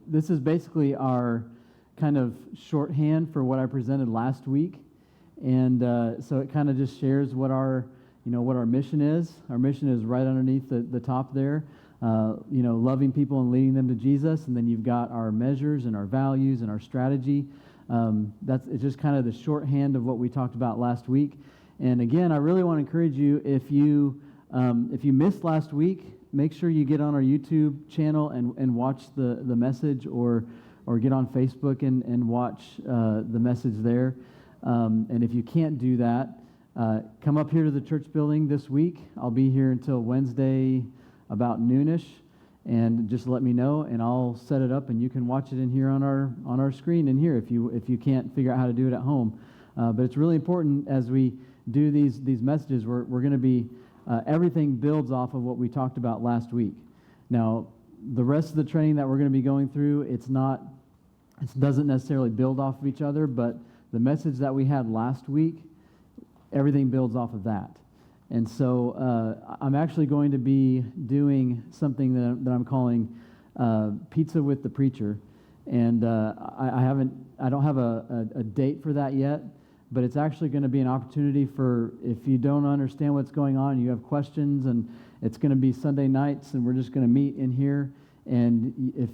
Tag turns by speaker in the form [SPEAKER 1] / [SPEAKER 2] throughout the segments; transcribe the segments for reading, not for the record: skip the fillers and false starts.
[SPEAKER 1] This is basically our kind of shorthand for what I presented last week, and so it kind of just shares what our mission is. Our mission is right underneath the top there. Loving people and leading them to Jesus, and then you've got our measures and our values and our strategy. It's just kind of the shorthand of what we talked about last week. And again, I really want to encourage you, if you missed last week, make sure you get on our YouTube channel and watch the message, or get on Facebook and watch the message there. And if you can't do that, come up here to the church building this week. I'll be here until Wednesday about noonish, and just let me know, and I'll set it up, and you can watch it in here on our screen in here if you can't figure out how to do it at home. But it's really important as we do these messages. We're going to be everything builds off of what we talked about last week. Now, the rest of the training that we're going to be going through, it doesn't necessarily build off of each other, but the message that we had last week, everything builds off of that. And so I'm actually going to be doing something that I'm calling Pizza with the Preacher, and I don't have a date for that yet, but it's actually going to be an opportunity for, if you don't understand what's going on, you have questions, and it's going to be Sunday nights, and we're just going to meet in here, and if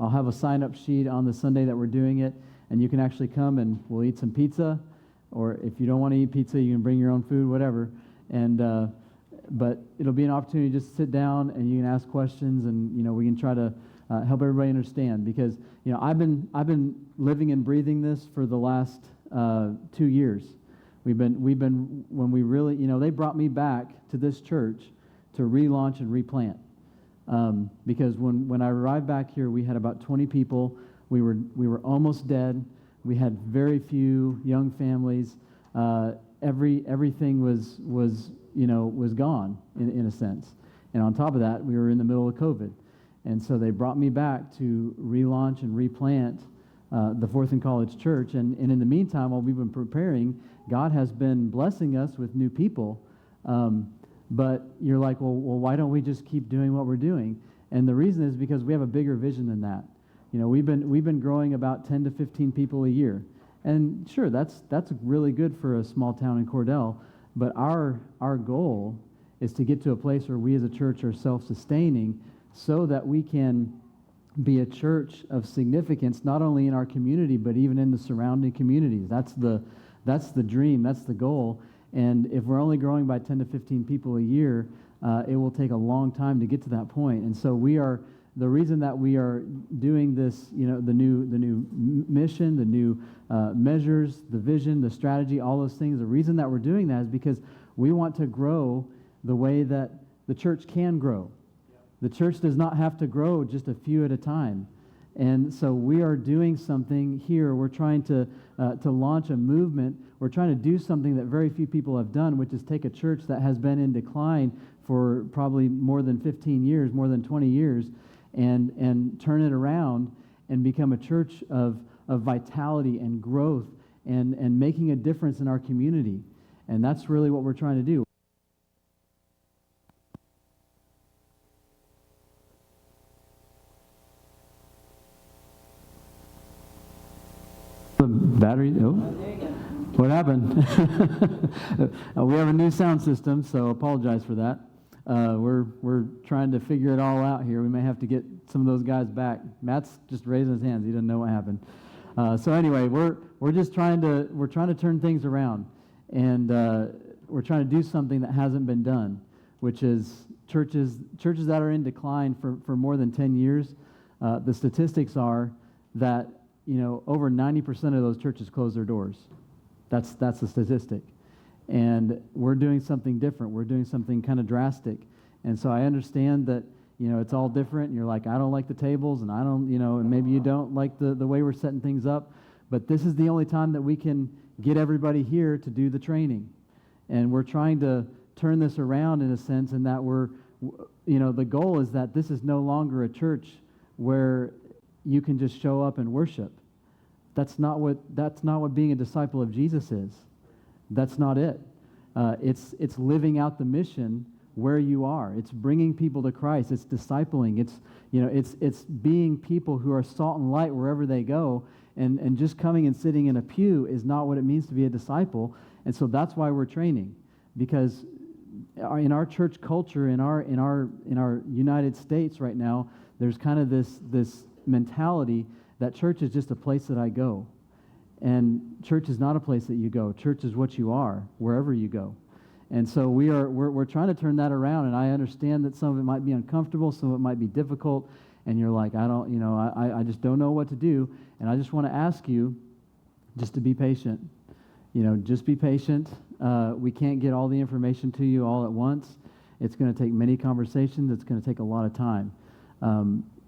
[SPEAKER 1] I'll have a sign-up sheet on the Sunday that we're doing it, and you can actually come and we'll eat some pizza, or if you don't want to eat pizza, you can bring your own food, whatever. And but it'll be an opportunity just to sit down and you can ask questions, and we can try to help everybody understand, because I've been living and breathing this for the last 2 years. We've been when we really they brought me back to this church to relaunch and replant, because when I arrived back here, we had about 20 people. We were almost dead. We had very few young families. Everything was gone in a sense. And on top of that, we were in the middle of COVID. And so they brought me back to relaunch and replant the Fourth and College Church. And in the meantime, while we've been preparing, God has been blessing us with new people. But you're like, well, why don't we just keep doing what we're doing? And the reason is because we have a bigger vision than that. We've been growing about 10 to 15 people a year. And sure, that's really good for a small town in Cordell, but our goal is to get to a place where we as a church are self-sustaining, so that we can be a church of significance, not only in our community, but even in the surrounding communities. That's the dream, that's the goal. And if we're only growing by 10 to 15 people a year, it will take a long time to get to that point. And so the reason that we are doing this, the new mission, the new measures, the vision, the strategy, all those things, the reason that we're doing that is because we want to grow the way that the church can grow. The church does not have to grow just a few at a time. And so we are doing something here. We're trying to launch a movement. We're trying to do something that very few people have done, which is take a church that has been in decline for probably more than 15 years, more than 20 years, and turn it around and become a church of vitality and growth and making a difference in our community. And that's really what we're trying to do. The battery, what happened? We have a new sound system, so apologize for that. We're trying to figure it all out here. We may have to get some of those guys back. Matt's just raising his hands. He doesn't know what happened. So anyway, we're just trying to turn things around, and we're trying to do something that hasn't been done, which is churches that are in decline for more than 10 years. The statistics are that over 90% of those churches close their doors. That's the statistic. And we're doing something different. We're doing something kind of drastic. And so I understand that, it's all different. And you're like, I don't like the tables, and I don't, and maybe you don't like the way we're setting things up. But this is the only time that we can get everybody here to do the training. And we're trying to turn this around in a sense, in that the goal is that this is no longer a church where you can just show up and worship. That's not what being a disciple of Jesus is. That's not it. It's living out the mission where you are. It's bringing people to Christ. It's discipling. It's being people who are salt and light wherever they go. And just coming and sitting in a pew is not what it means to be a disciple. And so that's why we're training, because in our church culture, in our United States right now, there's kind of this mentality that church is just a place that I go. And church is not a place that you go. Church is what you are, wherever you go. And so we're trying to turn that around, and I understand that some of it might be uncomfortable, some of it might be difficult, and you're like, I just don't know what to do. And I just want to ask you just to be patient. Just be patient. We can't get all the information to you all at once. It's going to take many conversations. It's going to take a lot of time.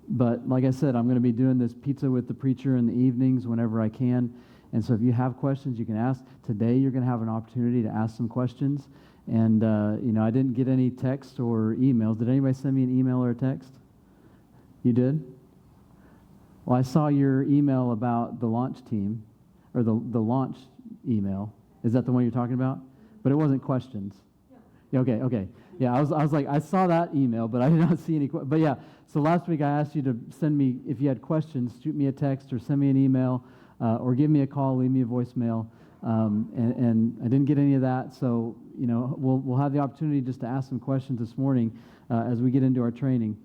[SPEAKER 1] But like I said, I'm going to be doing this Pizza with the Preacher in the evenings whenever I can. And so if you have questions, you can ask. Today, you're going to have an opportunity to ask some questions. And, I didn't get any text or emails. Did anybody send me an email or a text? You did? Well, I saw your email about the launch team, or the launch email. Is that the one you're talking about? But it wasn't questions. Yeah. Okay. Yeah, I was like, I saw that email, but I did not see any. But yeah, so last week I asked you to send me, if you had questions, shoot me a text or send me an email, or give me a call, leave me a voicemail. And I didn't get any of that, so we'll have the opportunity just to ask some questions this morning as we get into our training.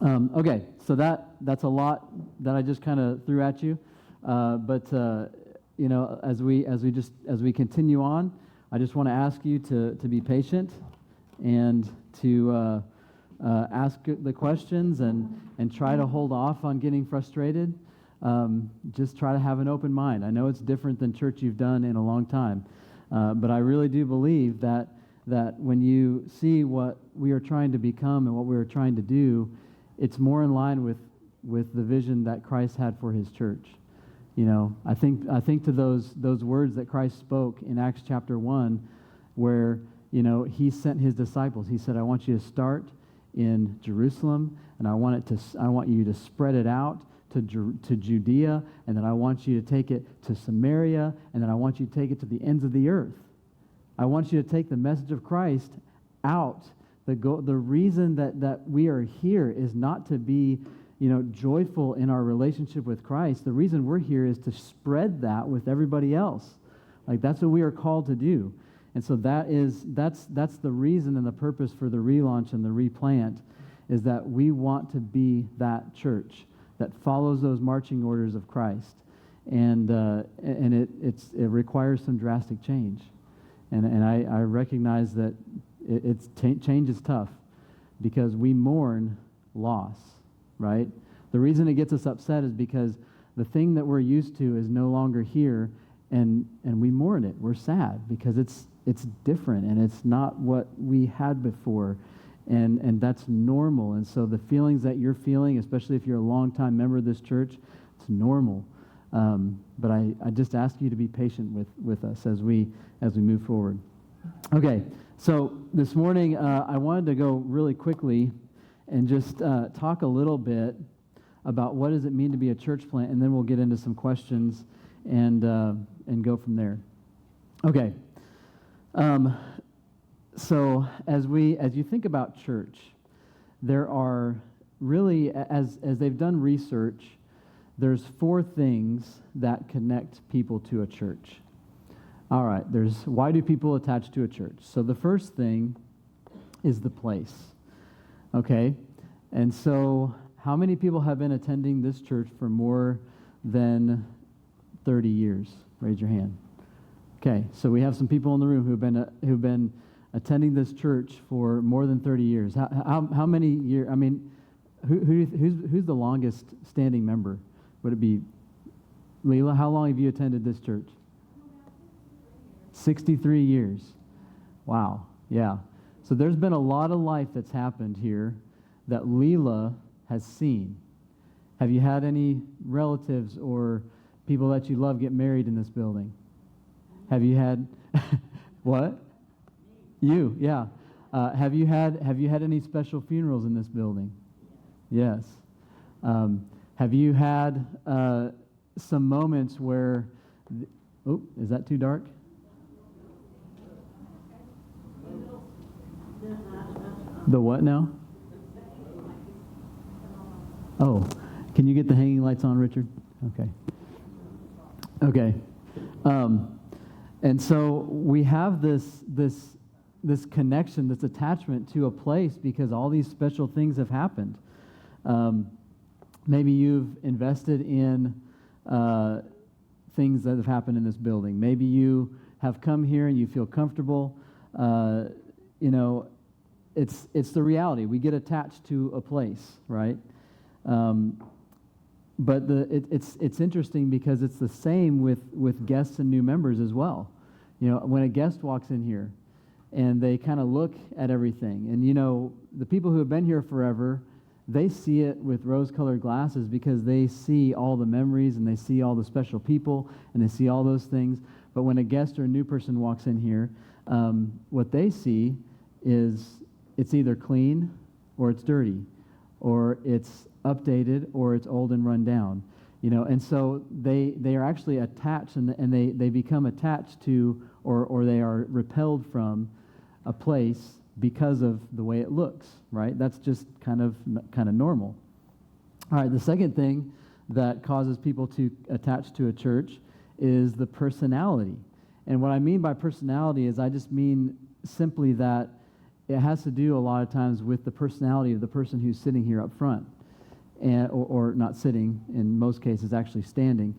[SPEAKER 1] Okay, so that's a lot that I just kind of threw at you, but as we continue on, I just want to ask you to be patient and to ask the questions and try to hold off on getting frustrated. Just try to have an open mind. I know it's different than church you've done in a long time, but I really do believe that when you see what we are trying to become and what we are trying to do, it's more in line with the vision that Christ had for his church. I think to those words that Christ spoke in Acts chapter 1, where he sent his disciples. He said, "I want you to start in Jerusalem, and I want you to spread it out to Judea, and then I want you to take it to Samaria, and then I want you to take it to the ends of the earth. I want you to take the message of Christ out." The reason that we are here is not to be joyful in our relationship with Christ. The reason we're here is to spread that with everybody else. Like, that's what we are called to do. And so that's the reason and the purpose for the relaunch and the replant, is that we want to be that church that follows those marching orders of Christ. And it requires some drastic change. And I recognize that change is tough, because we mourn loss, right? The reason it gets us upset is because the thing that we're used to is no longer here, and we mourn it. We're sad because it's different, and it's not what we had before, and that's normal. And so the feelings that you're feeling, especially if you're a longtime member of this church, it's normal. But I just ask you to be patient with us as we move forward. Okay. So this morning, I wanted to go really quickly and just talk a little bit about what does it mean to be a church plant, and then we'll get into some questions and go from there. Okay. So as you think about church, there are really, as they've done research, there's 4 things that connect people to a church. All right, why do people attach to a church? So the first thing is the place, okay? And so how many people have been attending this church for more than 30 years? Raise your hand. Okay, so we have some people in the room who've been attending this church for more than 30 years. How many years? I mean, who's the longest standing member? Would it be Leela? How long have you attended this church? 63 years. Wow. Yeah. So there's been a lot of life that's happened here that Leela has seen. Have you had any relatives or people that you love get married in this building? Have you had what? You, yeah. Have you had any special funerals in this building? Yes. Have you had some moments where is that too dark? The what now? Oh, can you get the hanging lights on, Richard? Okay. Okay. And so we have this connection, this attachment to a place because all these special things have happened. Maybe you've invested in things that have happened in this building. Maybe you have come here and you feel comfortable. It's the reality. We get attached to a place, right? But it's interesting because it's the same with guests and new members as well. When a guest walks in here and they kind of look at everything, and the people who have been here forever, they see it with rose-colored glasses because they see all the memories and they see all the special people and they see all those things. But when a guest or a new person walks in here, what they see is it's either clean or it's dirty, or it's updated or it's old and run down. And so they are actually attached, and they become attached to or they are repelled from a place because of the way it looks, right? That's just kind of normal. All right, the second thing that causes people to attach to a church is the personality. And what I mean by personality is I just mean simply that it has to do a lot of times with the personality of the person who's sitting here up front, or not sitting, in most cases actually standing.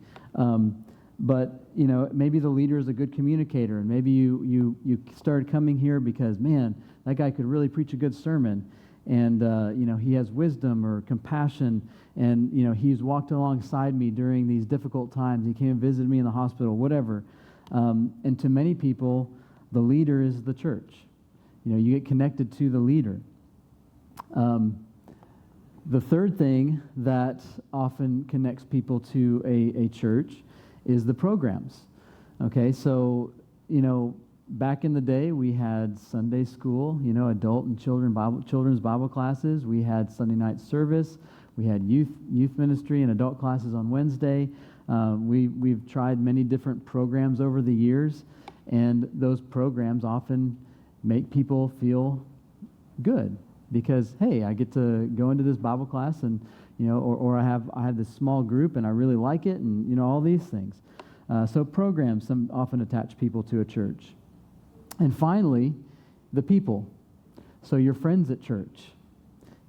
[SPEAKER 1] But maybe the leader is a good communicator, and maybe you started coming here because, man, that guy could really preach a good sermon, and he has wisdom or compassion, and he's walked alongside me during these difficult times. He came and visited me in the hospital, whatever. And to many people, the leader is the church. You get connected to the leader. The third thing that often connects people to a church is the programs. Okay, so, back in the day, we had Sunday school, adult and children's Bible classes. We had Sunday night service. We had youth ministry and adult classes on Wednesday. We've tried many different programs over the years, and those programs often make people feel good because, hey, I get to go into this Bible class, and or I have this small group and I really like it, and all these things. So programs often attach people to a church. And finally, the people. So your friends at church,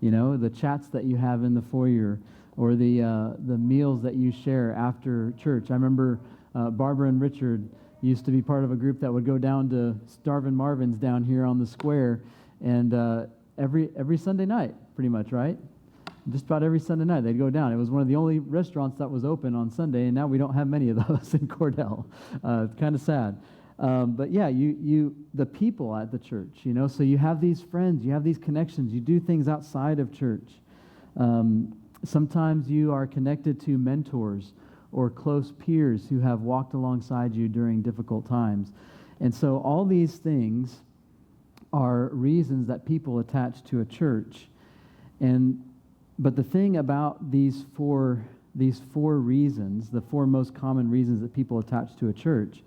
[SPEAKER 1] the chats that you have in the foyer, or the meals that you share after church. I remember Barbara and Richard used to be part of a group that would go down to Starvin' Marvin's down here on the square, and every Sunday night, pretty much, right? Just about every Sunday night they'd go down. It was one of the only restaurants that was open on Sunday, and now we don't have many of those in Cordell. It's kind of sad. But yeah, the people at the church, so you have these friends, you have these connections, you do things outside of church. Sometimes you are connected to mentors or close peers who have walked alongside you during difficult times. And so all these things are reasons that people attach to a church. But the thing about these four reasons, the four most common reasons that people attach to a church,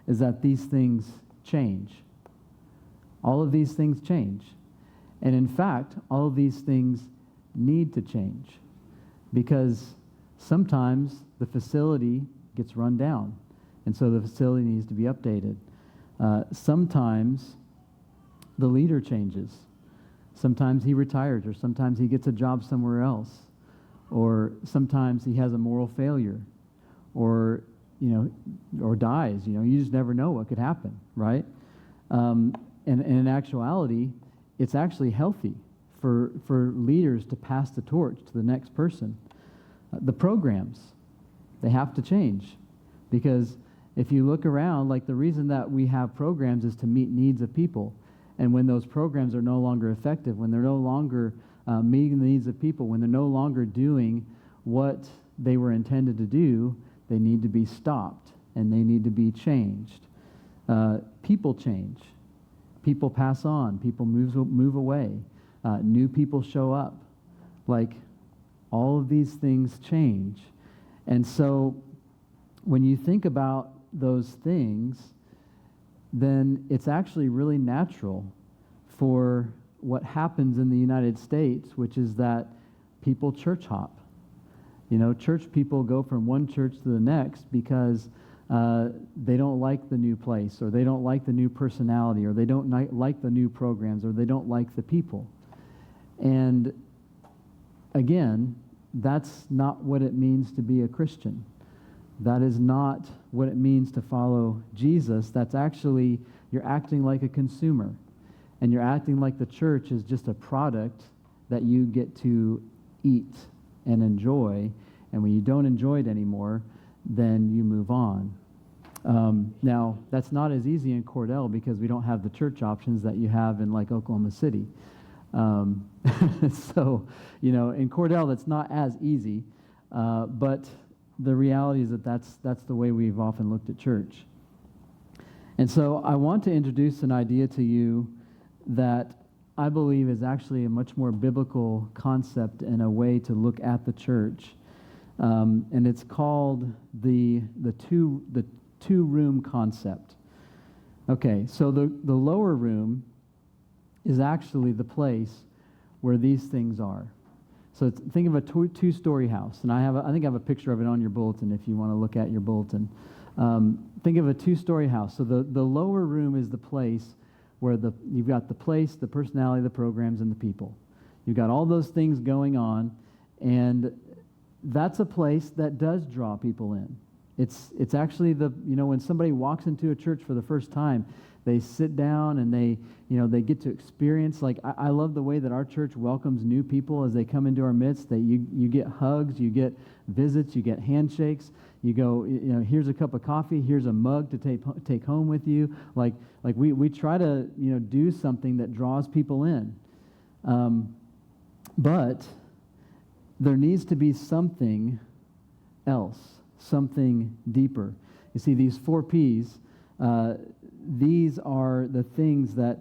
[SPEAKER 1] is that these things change. All of these things change. And in fact, all of these things need to change because sometimes the facility gets run down, and so the facility needs to be updated. Sometimes the leader changes. Sometimes he retires, or sometimes he gets a job somewhere else, or sometimes he has a moral failure, or dies. You just never know what could happen, right? And in actuality, it's actually healthy for leaders to pass the torch to the next person. The programs, they have to change, because if you look around, like the reason that we have programs is to meet needs of people. And when those programs are no longer effective, when they're no longer meeting the needs of people, when they're no longer doing what they were intended to do, they need to be stopped and they need to be changed. People change. People pass on. People move away. New people show up. Like, all of these things change. And so when you think about those things, then it's actually really natural for what happens in the United States, which is that people church hop. Church people go from one church to the next because they don't like the new place, or they don't like the new personality, or they don't like the new programs, or they don't like the people. And again, that's not what it means to be a Christian. That is not what it means to follow Jesus. That's actually, you're acting like a consumer. And you're acting like the church is just a product that you get to eat and enjoy. And when you don't enjoy it anymore, then you move on. Now, that's not as easy in Cordell because we don't have the church options that you have in like Oklahoma City. So, in Cordell, that's not as easy. But the reality is that that's the way we've often looked at church. And so I want to introduce an idea to you that I believe is actually a much more biblical concept and a way to look at the church. And it's called the two-room concept. Okay, so the lower room is actually the place where these things are. So think of a two-story house, and I think I have a picture of it on your bulletin if you want to look at your bulletin. Think of a two-story house. So the lower room is the place where you've got the place, the personality, the programs, and the people. You've got all those things going on, and that's a place that does draw people in. It's actually when somebody walks into a church for the first time, they sit down and they get to experience, like, I love the way that our church welcomes new people as they come into our midst, that you get hugs, you get visits, you get handshakes, you go, here's a cup of coffee, here's a mug to take home with you. Like we try to, do something that draws people in. But there needs to be something else, something deeper. You see, these 4 Ps, these are the things that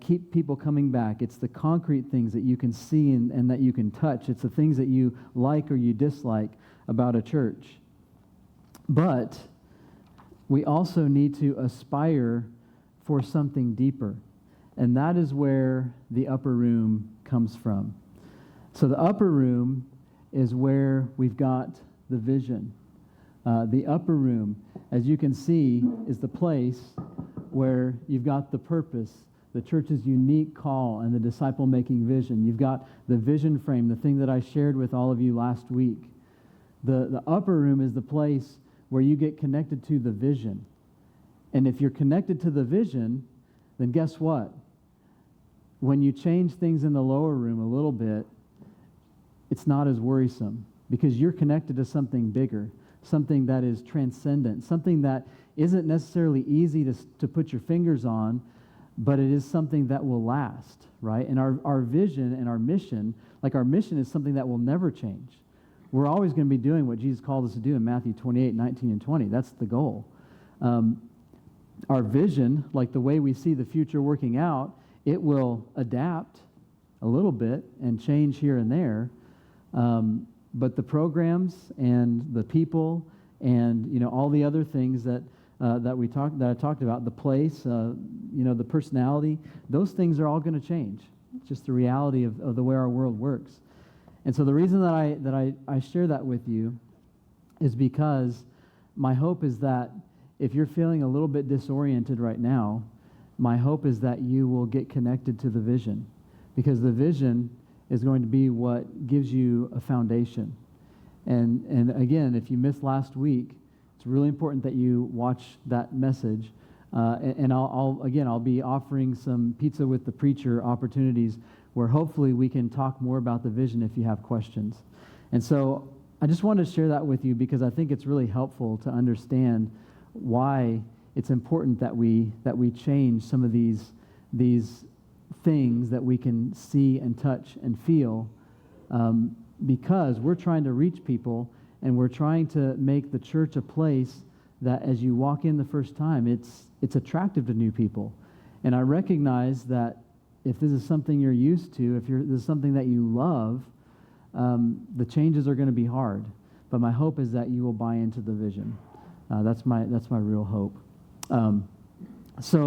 [SPEAKER 1] keep people coming back. It's the concrete things that you can see and that you can touch. It's the things that you like or you dislike about a church. But we also need to aspire for something deeper. And that is where the upper room comes from. So the upper room is where we've got the vision. The upper room, as you can see, is the place where you've got the purpose, the church's unique call, and the disciple-making vision. You've got the vision frame, the thing that I shared with all of you last week. The upper room is the place where you get connected to the vision. And if you're connected to the vision, then guess what? When you change things in the lower room a little bit, it's not as worrisome because you're connected to something bigger, something that is transcendent, something that isn't necessarily easy to put your fingers on, but it is something that will last, right? And our vision and our mission is something that will never change. We're always going to be doing what Jesus called us to do in Matthew 28, 19, and 20. That's the goal. Our vision, like the way we see the future working out, it will adapt a little bit and change here and there. But the programs and the people and all the other things that I talked about, the place, the personality, those things are all going to change. It's just the reality of the way our world works. And so the reason that I share that with you is because my hope is that if you're feeling a little bit disoriented right now, my hope is that you will get connected to the vision, because the vision is going to be what gives you a foundation. And again, if you missed last week, it's really important that you watch that message. And I'll be offering some pizza with the preacher opportunities where hopefully we can talk more about the vision if you have questions. And so I just want to share that with you because I think it's really helpful to understand why it's important that we change some of these things that we can see and touch and feel, because we're trying to reach people and we're trying to make the church a place that as you walk in the first time, it's attractive to new people. And I recognize that if this is something you're used to, this is something that you love, the changes are going to be hard. But my hope is that you will buy into the vision. That's my real hope. So